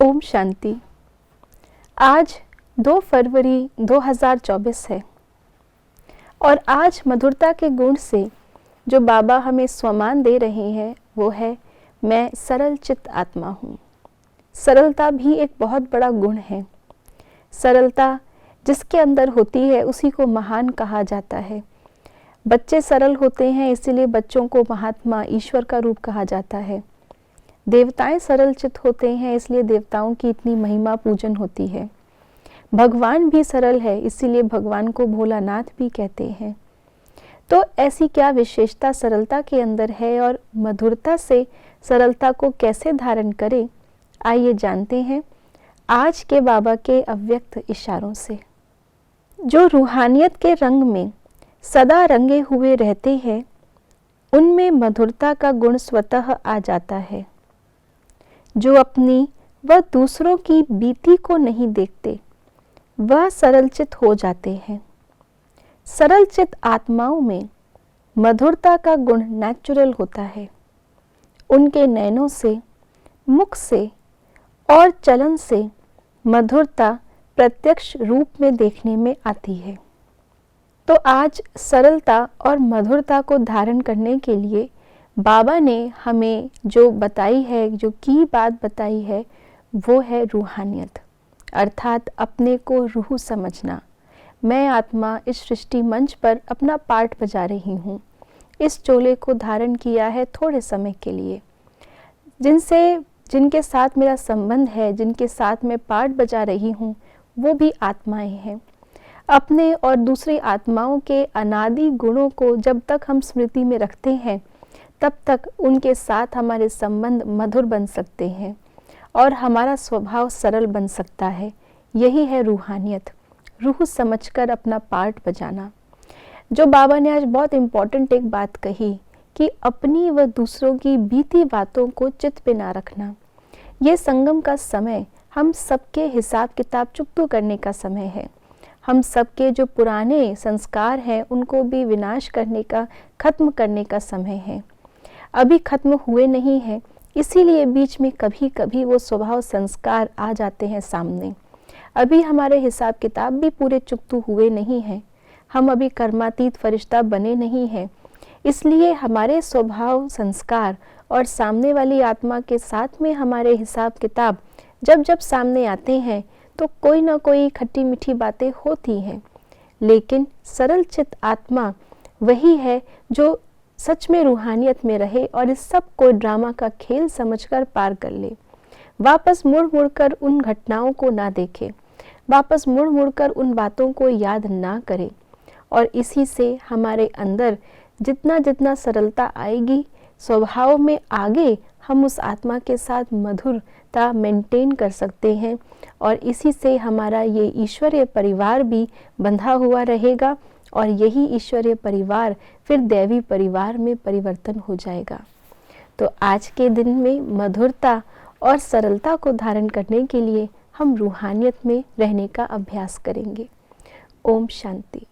ओम शांति। आज 2 फरवरी 2024 है और आज मधुरता के गुण से जो बाबा हमें स्वमान दे रहे हैं वो है मैं सरल चित्त आत्मा हूँ। सरलता भी एक बहुत बड़ा गुण है। सरलता जिसके अंदर होती है उसी को महान कहा जाता है। बच्चे सरल होते हैं इसीलिए बच्चों को महात्मा ईश्वर का रूप कहा जाता है। देवताएं सरल चित्त होते हैं इसलिए देवताओं की इतनी महिमा पूजन होती है। भगवान भी सरल है इसीलिए भगवान को भोलानाथ भी कहते हैं। तो ऐसी क्या विशेषता सरलता के अंदर है और मधुरता से सरलता को कैसे धारण करें, आइए जानते हैं आज के बाबा के अव्यक्त इशारों से। जो रूहानियत के रंग में सदा रंगे हुए रहते हैं उनमें मधुरता का गुण स्वतः आ जाता है। जो अपनी व दूसरों की बीती को नहीं देखते वह सरलचित हो जाते हैं। सरलचित आत्माओं में मधुरता का गुण नेचुरल होता है। उनके नैनों से, मुख से और चलन से मधुरता प्रत्यक्ष रूप में देखने में आती है। तो आज सरलता और मधुरता को धारण करने के लिए बाबा ने हमें जो बताई है, जो की बात बताई है वो है रूहानियत, अर्थात अपने को रूह समझना। मैं आत्मा इस सृष्टि मंच पर अपना पार्ट बजा रही हूँ। इस चोले को धारण किया है थोड़े समय के लिए। जिनके साथ मेरा संबंध है, जिनके साथ मैं पार्ट बजा रही हूँ वो भी आत्माएं हैं। अपने और दूसरी आत्माओं के अनादि गुणों को जब तक हम स्मृति में रखते हैं तब तक उनके साथ हमारे संबंध मधुर बन सकते हैं और हमारा स्वभाव सरल बन सकता है। यही है रूहानियत, रूह समझकर अपना पार्ट बजाना। जो बाबा ने आज बहुत इम्पोर्टेंट एक बात कही कि अपनी व दूसरों की बीती बातों को चित्त पे ना रखना। ये संगम का समय हम सबके हिसाब किताब चुकता करने का समय है। हम सबके जो पुराने संस्कार हैं उनको भी विनाश करने का, खत्म करने का समय है। अभी खत्म हुए नहीं हैं, इसीलिए बीच में कभी कभी वो स्वभाव संस्कार आ जाते हैं सामने। अभी हमारे हिसाब किताब भी पूरे चुकतू हुए नहीं हैं। हम अभी कर्मातीत फरिश्ता बने नहीं हैं। इसलिए हमारे स्वभाव संस्कार और सामने वाली आत्मा के साथ में हमारे हिसाब किताब जब जब सामने आते हैं तो कोई ना कोई खट्टी मीठी बातें होती हैं। लेकिन सरल चित्त आत्मा वही है जो सच में रूहानियत में रहे और इस सब को ड्रामा का खेल समझकर पार कर ले। वापस मुड़ मुड़कर उन घटनाओं को ना देखे, वापस मुड़ मुड़कर उन बातों को याद ना करे। और इसी से हमारे अंदर जितना जितना सरलता आएगी स्वभाव में, आगे हम उस आत्मा के साथ मधुरता मेंटेन कर सकते हैं और इसी से हमारा ये ईश्वरीय परिवार भी बंधा हुआ रहेगा और यही ईश्वरीय परिवार फिर दैवी परिवार में परिवर्तन हो जाएगा। तो आज के दिन में मधुरता और सरलता को धारण करने के लिए हम रूहानियत में रहने का अभ्यास करेंगे। ओम शांति।